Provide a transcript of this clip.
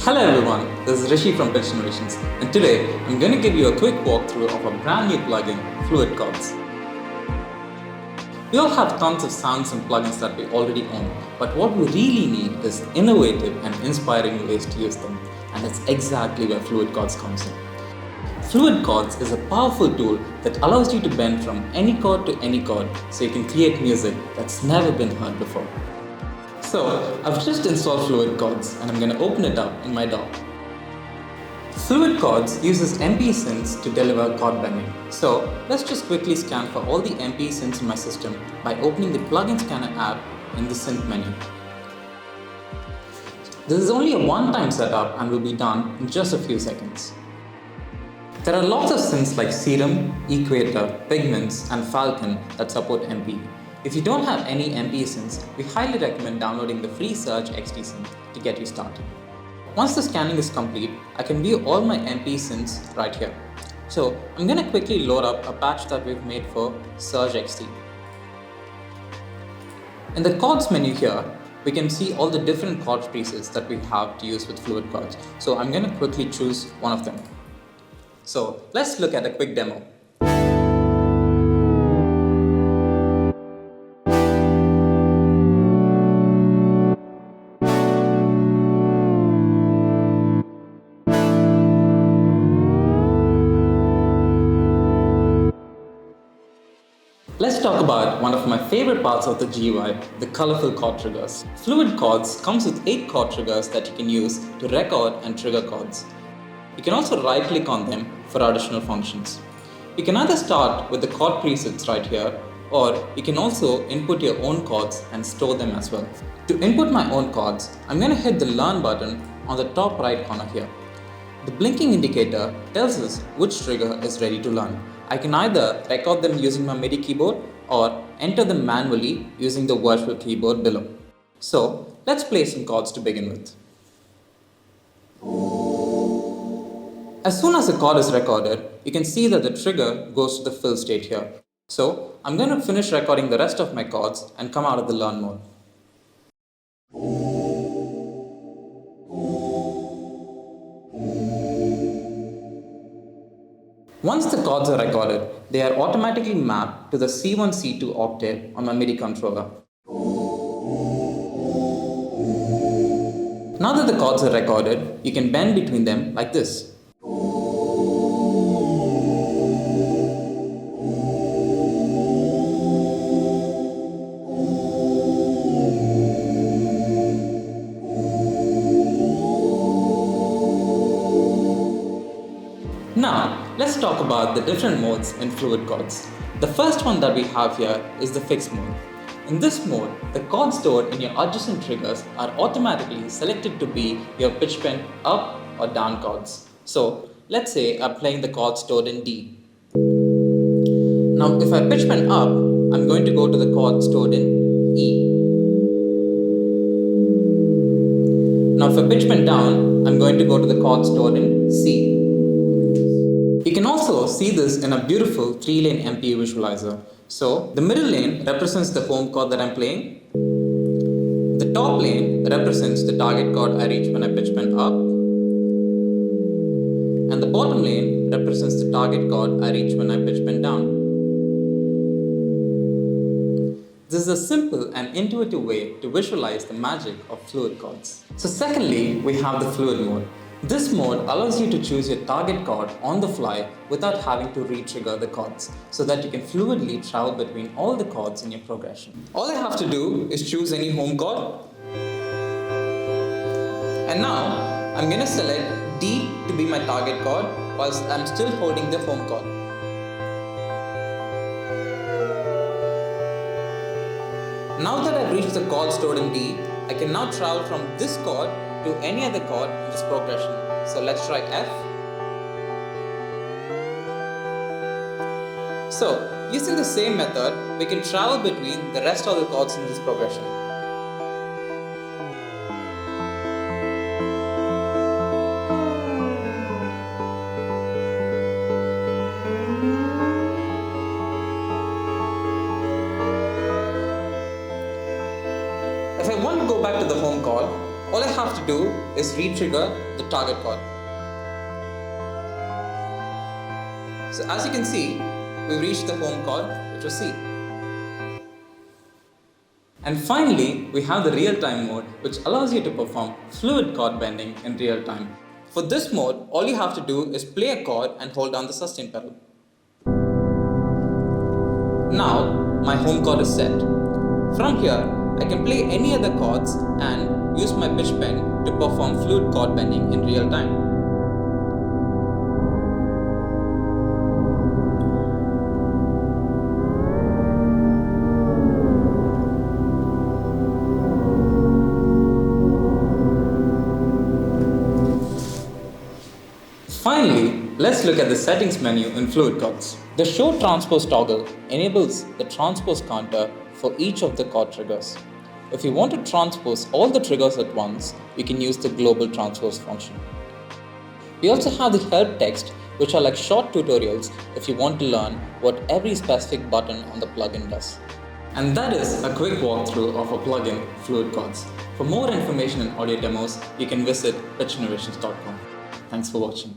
Hello everyone, this is Rishi from Pitch Innovations, and today I'm going to give you a quick walkthrough of a brand new plugin, Fluid Chords. We all have tons of sounds and plugins that we already own, but what we really need is innovative and inspiring ways to use them, and that's exactly where Fluid Chords comes in. Fluid Chords is a powerful tool that allows you to bend from any chord to any chord so you can create music that's never been heard before. So, I've just installed Fluid Chords and I'm going to open it up in my DAW. Fluid Chords uses MPE synths to deliver chord bending. So, let's just quickly scan for all the MPE synths in my system by opening the Plugin Scanner app in the synth menu. This is only a one-time setup and will be done in just a few seconds. There are lots of synths like Serum, Equator, Pigments, and Falcon that support MPE. If you don't have any MPE synths, we highly recommend downloading the free Surge XT synth to get you started. Once the scanning is complete, I can view all my MPE synths right here. So I'm going to quickly load up a patch that we've made for Surge XT. In the chords menu here, we can see all the different chord presets that we have to use with Fluid Chords. So I'm going to quickly choose one of them. So let's look at a quick demo. Let's talk about one of my favorite parts of the GUI, the colorful chord triggers. Fluid Chords comes with 8 chord triggers that you can use to record and trigger chords. You can also right-click on them for additional functions. You can either start with the chord presets right here, or you can also input your own chords and store them as well. To input my own chords, I'm going to hit the Learn button on the top right corner here. The blinking indicator tells us which trigger is ready to learn. I can either record them using my MIDI keyboard or enter them manually using the virtual keyboard below. So let's play some chords to begin with. As soon as the chord is recorded, you can see that the trigger goes to the fill state here. So I'm going to finish recording the rest of my chords and come out of the learn mode. Once the chords are recorded, they are automatically mapped to the C1, C2 octave on my MIDI controller. Now that the chords are recorded, you can bend between them like this. Now, let's talk about the different modes in Fluid Chords. The first one that we have here is the Fix mode. In this mode, the chords stored in your adjacent triggers are automatically selected to be your pitch bend up or down chords. So, let's say I'm playing the chord stored in D. Now, if I pitch bend up, I'm going to go to the chord stored in E. Now, if I pitch bend down, I'm going to go to the chord stored in C. You can also see this in a beautiful 3-lane MPE Visualizer. So, the middle lane represents the home chord that I'm playing. The top lane represents the target chord I reach when I pitch bend up. And the bottom lane represents the target chord I reach when I pitch bend down. This is a simple and intuitive way to visualize the magic of Fluid Chords. So secondly, we have the Fluid mode. This mode allows you to choose your target chord on the fly without having to re-trigger the chords, so that you can fluidly travel between all the chords in your progression. All I have to do is choose any home chord. And now, I'm going to select D to be my target chord whilst I'm still holding the home chord. Now that I've reached the chord stored in D, I can now travel from this chord to any other chord in this progression. So let's try F. So, using the same method, we can travel between the rest of the chords in this progression. If I want to go back to the home chord, all I have to do is re-trigger the target chord. So as you can see, we reached the home chord, which was C. And finally, we have the real-time mode, which allows you to perform fluid chord bending in real time. For this mode, all you have to do is play a chord and hold down the sustain pedal. Now, my home chord is set. From here, I can play any other chords and use my pitch bend to perform fluid chord bending in real time. Finally, let's look at the settings menu in Fluid Chords. The Show Transpose toggle enables the transpose counter for each of the chord triggers. If you want to transpose all the triggers at once, you can use the Global Transpose function. We also have the help text, which are like short tutorials if you want to learn what every specific button on the plugin does. And that is a quick walkthrough of a plugin, Fluid Chords. For more information and audio demos, you can visit pitchinnovations.com. Thanks for watching.